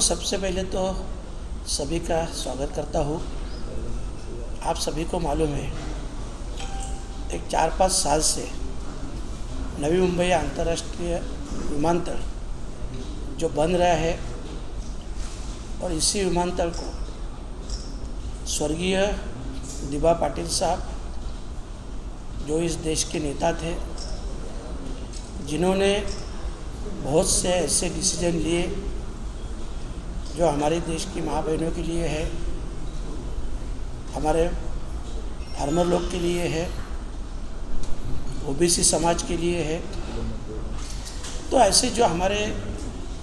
सबसे पहले तो सभी का स्वागत करता हूँ। आप सभी को मालूम है, एक 4-5 साल से नवी मुंबई अंतर्राष्ट्रीय विमानतल जो बन रहा है और इसी विमानतल को स्वर्गीय दिबा पाटिल साहब, जो इस देश के नेता थे, जिन्होंने बहुत से ऐसे डिसीजन लिए जो हमारे देश की माँ बहनों के लिए है, हमारे फार्मर लोग के लिए है, ओबीसी समाज के लिए है। तो ऐसे जो हमारे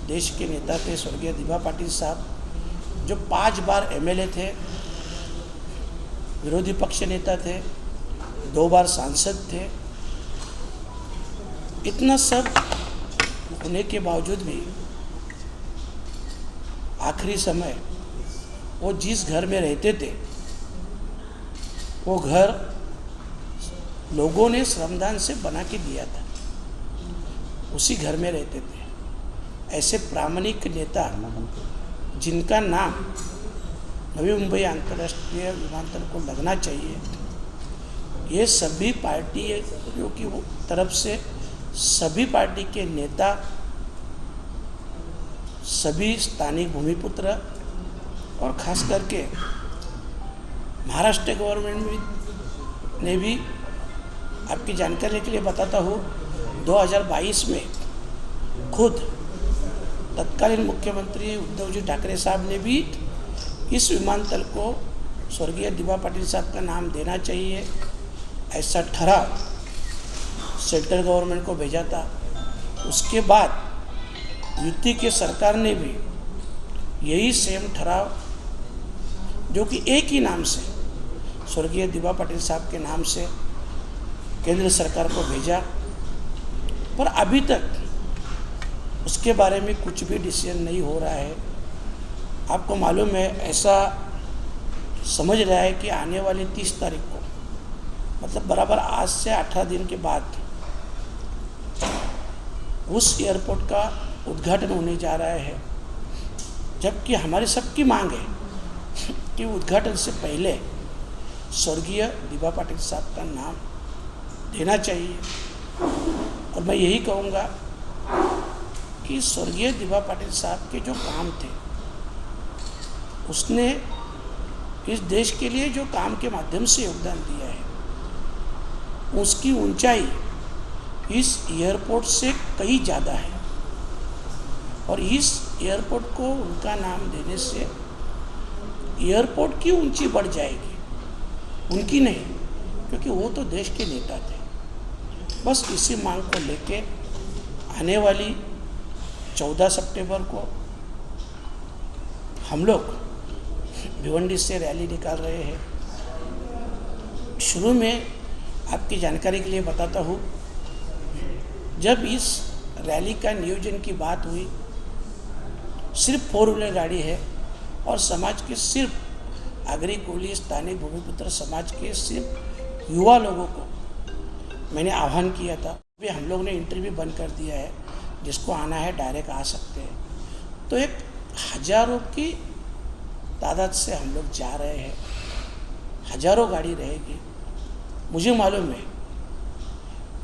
देश के नेता थे स्वर्गीय दिबा पाटिल साहब, जो 5 बार एमएलए थे, विरोधी पक्ष नेता थे, 2 बार सांसद थे, इतना सब होने के बावजूद भी आखिरी समय वो जिस घर में रहते थे, वो घर लोगों ने श्रमदान से बना के दिया था, उसी घर में रहते थे। ऐसे प्रामाणिक नेता जिनका नाम नवी मुंबई अंतर्राष्ट्रीय विमानतल को लगना चाहिए, ये सभी पार्टियों की तरफ से सभी पार्टी के नेता, सभी स्थानिक भूमिपुत्र और खास करके महाराष्ट्र गवर्नमेंट ने भी, आपकी जानकारी के लिए बताता हूँ, 2022 में खुद तत्कालीन मुख्यमंत्री उद्धव जी ठाकरे साहब ने भी इस विमानतल को स्वर्गीय दिबा पाटिल साहब का नाम देना चाहिए, ऐसा ठराव सेंट्रल गवर्नमेंट को भेजा था। उसके बाद यूपी के सरकार ने भी यही सेम ठराव, जो कि एक ही नाम से स्वर्गीय दिबा पाटिल साहब के नाम से केंद्र सरकार को भेजा, पर अभी तक उसके बारे में कुछ भी डिसीजन नहीं हो रहा है। आपको मालूम है, ऐसा समझ रहा है कि आने वाली 30 तारीख को, मतलब बराबर आज से 18 दिन के बाद, उस एयरपोर्ट का उद्घाटन होने जा रहा है, जबकि हमारी सबकी मांग है कि उद्घाटन से पहले स्वर्गीय दिबा पाटिल साहब का नाम देना चाहिए। और मैं यही कहूँगा कि स्वर्गीय दिबा पाटिल साहब के जो काम थे, उसने इस देश के लिए जो काम के माध्यम से योगदान दिया है, उसकी ऊंचाई इस एयरपोर्ट से कहीं ज़्यादा है। और इस एयरपोर्ट को उनका नाम देने से एयरपोर्ट की ऊंची बढ़ जाएगी, उनकी नहीं, क्योंकि वो तो देश के नेता थे। बस इसी मांग को लेके आने वाली 14 सितंबर को हम लोग भिवंडी से रैली निकाल रहे हैं। शुरू में आपकी जानकारी के लिए बताता हूँ, जब इस रैली का नियोजन की बात हुई, सिर्फ 4 व्हीलर गाड़ी है और समाज के सिर्फ आगरी कोली स्थानिक भूमिपुत्र समाज के सिर्फ युवा लोगों को मैंने आह्वान किया था। अभी हम लोग ने इंटरव्यू बंद कर दिया है, जिसको आना है डायरेक्ट आ सकते हैं। तो एक हज़ारों की तादाद से हम लोग जा रहे हैं, हज़ारों गाड़ी रहेगी। मुझे मालूम है,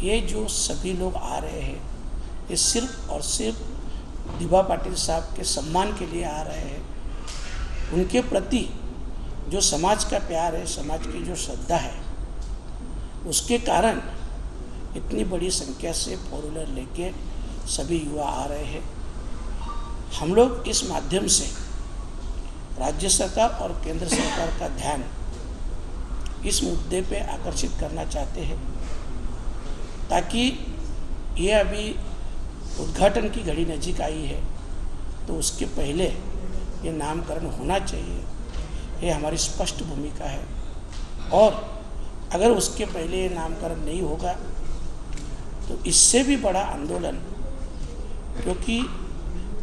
ये जो सभी लोग आ रहे हैं, ये सिर्फ और सिर्फ दिबा पाटिल साहब के सम्मान के लिए आ रहे हैं। उनके प्रति जो समाज का प्यार है, समाज की जो श्रद्धा है, उसके कारण इतनी बड़ी संख्या से 4 व्हीलर लेके सभी युवा आ रहे हैं। हम लोग इस माध्यम से राज्य सरकार और केंद्र सरकार का ध्यान इस मुद्दे पे आकर्षित करना चाहते हैं, ताकि ये अभी उद्घाटन की घड़ी नज़दीक आई है, तो उसके पहले ये नामकरण होना चाहिए। ये हमारी स्पष्ट भूमिका है। और अगर उसके पहले ये नामकरण नहीं होगा तो इससे भी बड़ा आंदोलन, क्योंकि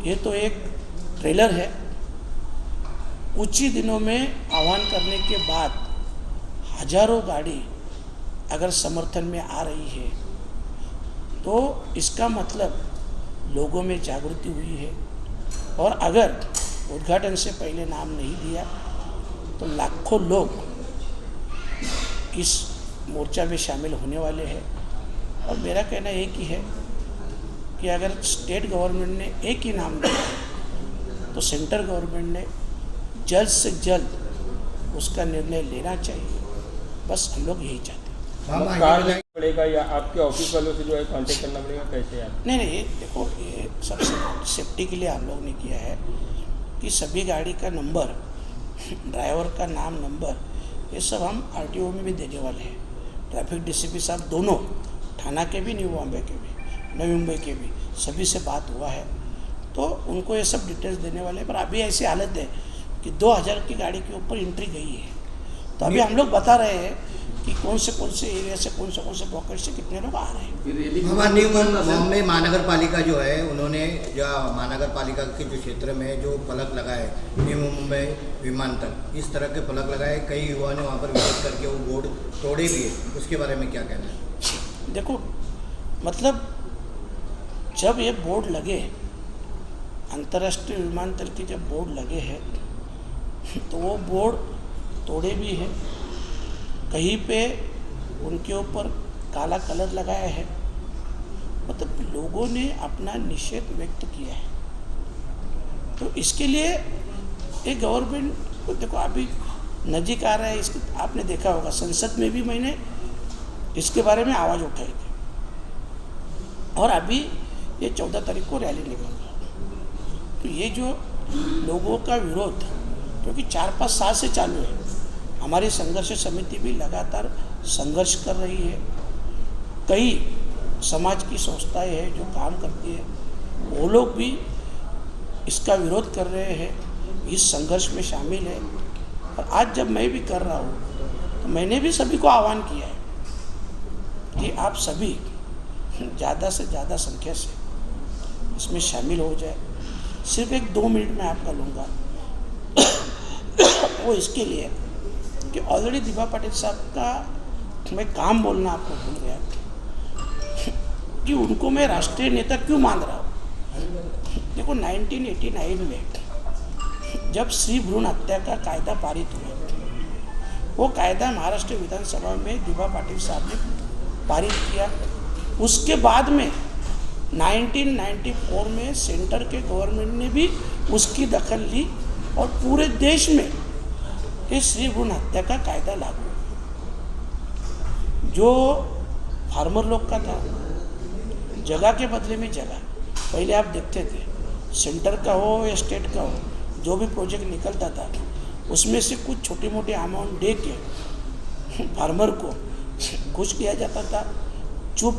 ये तो एक ट्रेलर है, कुछ ही दिनों में आह्वान करने के बाद हज़ारों गाड़ी अगर समर्थन में आ रही है, तो इसका मतलब लोगों में जागृति हुई है। और अगर उद्घाटन से पहले नाम नहीं दिया तो लाखों लोग इस मोर्चा में शामिल होने वाले हैं। और मेरा कहना एक ही है कि अगर स्टेट गवर्नमेंट ने एक ही नाम दिया तो सेंट्रल गवर्नमेंट ने जल्द से जल्द उसका निर्णय लेना चाहिए। बस हम लोग यही चाहते हैं। कार लेना पड़ेगा या आपके ऑफिस वालों से जो है कांटेक्ट करना पड़ेगा, कैसे आप? नहीं, देखो ये सब सेफ्टी के लिए हम लोग ने किया है कि सभी गाड़ी का नंबर, ड्राइवर का नाम, नंबर, ये सब हम आरटीओ में भी देने वाले हैं। ट्रैफिक डीसीपी साहब दोनों, थाना के भी, न्यू बॉम्बे के भी, नवी मुंबई के भी, सभी से बात हुआ है तो उनको ये सब डिटेल्स देने वाले हैं। पर अभी ऐसी हालत है कि 2000 की गाड़ी के ऊपर एंट्री गई है, तो अभी हम लोग बता रहे हैं कि कौन से एरिया से कौन से पॉकेट से कितने लोग आ रहे हैं। हमारे न्यू बॉम्बे महानगर पालिका जो है, उन्होंने जो महानगर पालिका के जो क्षेत्र में जो फलक लगाए, न्यू मुंबई विमानतल, इस तरह के फलक लगाए, कई युवाओं ने वहाँ पर विरोध करके वो बोर्ड तोड़े भी है, उसके बारे में क्या कहना है? देखो, मतलब जब ये बोर्ड लगे, अंतर्राष्ट्रीय विमानतल के जब बोर्ड लगे हैं तो वो बोर्ड तोड़े भी है, कहीं पे उनके ऊपर काला कलर लगाया है, मतलब लोगों ने अपना निषेध व्यक्त किया है। तो इसके लिए एक गवर्नमेंट को, देखो अभी नज़दीक आ रहा है, इसके आपने देखा होगा संसद में भी मैंने इसके बारे में आवाज़ उठाई थी, और अभी ये 14 तारीख को रैली निकल रहा है। तो ये जो लोगों का विरोध, क्योंकि 4-5 साल से चालू है, हमारी संघर्ष समिति भी लगातार संघर्ष कर रही है, कई समाज की संस्थाएं हैं जो काम करती है, वो लोग भी इसका विरोध कर रहे हैं, इस संघर्ष में शामिल है। और आज जब मैं भी कर रहा हूँ तो मैंने भी सभी को आह्वान किया है कि आप सभी ज़्यादा से ज़्यादा संख्या से इसमें शामिल हो जाए। सिर्फ 1-2 मिनट में आपका लूँगा वो इसके लिए कि ऑलरेडी दिभा पाटिल साहब का मैं काम बोलना आपको भूल गया कि उनको मैं राष्ट्रीय नेता क्यों मान रहा हूँ। देखो 1989 में जब श्री भ्रूण हत्या का कायदा पारित हुआ, वो कायदा महाराष्ट्र विधानसभा में दिभा पाटिल साहब ने पारित किया। उसके बाद में 1994 में सेंटर के गवर्नमेंट ने भी उसकी दखल ली और पूरे देश में ये श्री भ्रूण हत्या का कायदा लागू। जो फार्मर लोग का था, जगह के बदले में जगह, पहले आप देखते थे सेंटर का हो या स्टेट का हो, जो भी प्रोजेक्ट निकलता था उसमें से कुछ छोटी मोटी अमाउंट दे के फार्मर को खुश किया जाता था, चुप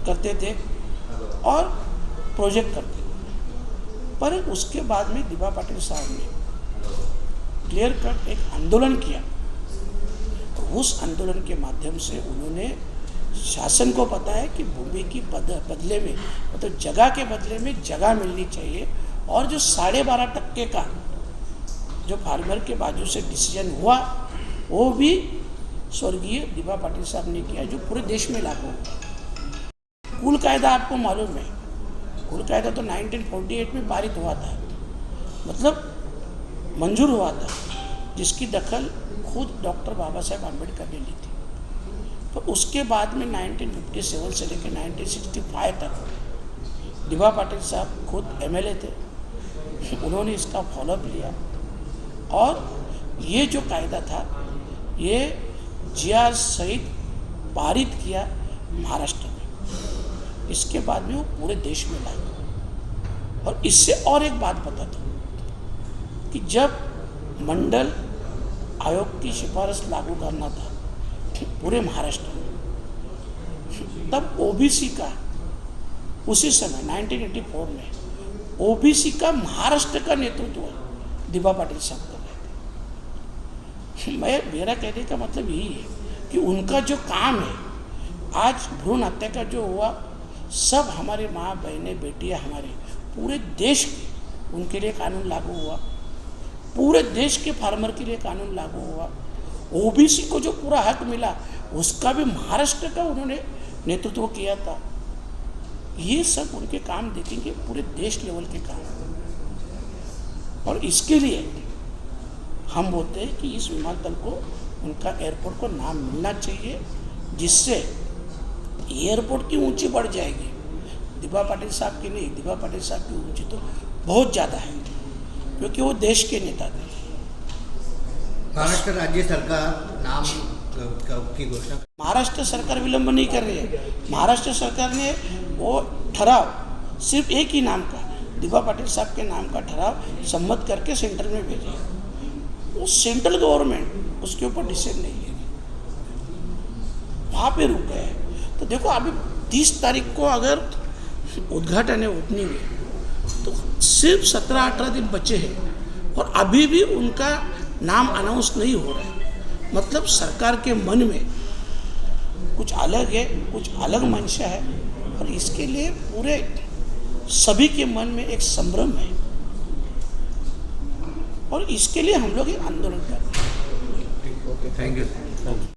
करते थे और प्रोजेक्ट करते थे। पर उसके बाद में दिभा पाटिल साहब ने क्लियर कट एक आंदोलन किया, तो उस आंदोलन के माध्यम से उन्होंने शासन को पता है कि भूमि की बदले में, मतलब जगह के बदले में जगह मिलनी चाहिए। और जो 12.5% का जो फार्मर के बाजू से डिसीजन हुआ, वो भी स्वर्गीय दिभा पाटिल साहब ने किया, जो पूरे देश में लागू हुआ। कुल कायदा आपको मालूम है, कुल कायदा तो 1948 में पारित हुआ था, मतलब मंजूर हुआ था, जिसकी दखल खुद डॉक्टर बाबा साहेब आम्बेडकर ने ली थी। तो उसके बाद में 1957 से लेकर 1965 तक दिभा पाटिल साहब खुद MLA थे, उन्होंने इसका फॉलोअप लिया और ये जो कायदा था ये GR सहित पारित किया महाराष्ट्र में। इसके बाद में वो पूरे देश में लागू। और इससे और एक बात बताता हूँ कि जब मंडल आयोग की सिफारिश लागू करना था पूरे महाराष्ट्र में, तब OBC का उसी समय 1984 में OBC का महाराष्ट्र का नेतृत्व दिभा पाटिल साहब कर रहे थे। मेरा कहने का मतलब यही है कि उनका जो काम है, आज भ्रूण हत्या का जो हुआ, सब हमारे माँ बहनें बेटियाँ हमारे पूरे देश के, उनके लिए कानून लागू हुआ, पूरे देश के फार्मर के लिए कानून लागू हुआ। OBC को जो पूरा हक मिला, उसका भी महाराष्ट्र का उन्होंने नेतृत्व किया था। ये सब उनके काम देखेंगे, पूरे देश लेवल के काम। और इसके लिए हम बोलते हैं कि इस विमानतल को उनका एयरपोर्ट को नाम मिलना चाहिए, जिससे एयरपोर्ट की ऊंची बढ़ जाएगी। दिबा पाटिल साहब की नहीं, दिबा पाटिल साहब की ऊंची तो बहुत ज़्यादा है, क्योंकि वो देश के नेता थे। महाराष्ट्र राज्य सरकार नाम की घोषणा, महाराष्ट्र सरकार विलंब नहीं कर रही है। महाराष्ट्र सरकार ने वो ठराव सिर्फ एक ही नाम का, दिबा पाटिल साहब के नाम का ठराव सम्मत करके सेंटर में भेजा। वो सेंट्रल गवर्नमेंट उसके ऊपर डिसीजन नहीं ले रही, वहाँ पे रुक गए। तो देखो अभी 30 तारीख को अगर उद्घाटन है ओपनिंग है, तो सिर्फ 17-18 दिन बचे हैं और अभी भी उनका नाम अनाउंस नहीं हो रहा है। मतलब सरकार के मन में कुछ अलग है, कुछ अलग मंशा है, और इसके लिए पूरे सभी के मन में एक संभ्रम है, और इसके लिए हम लोग एक आंदोलन कर रहे हैं। Thank you.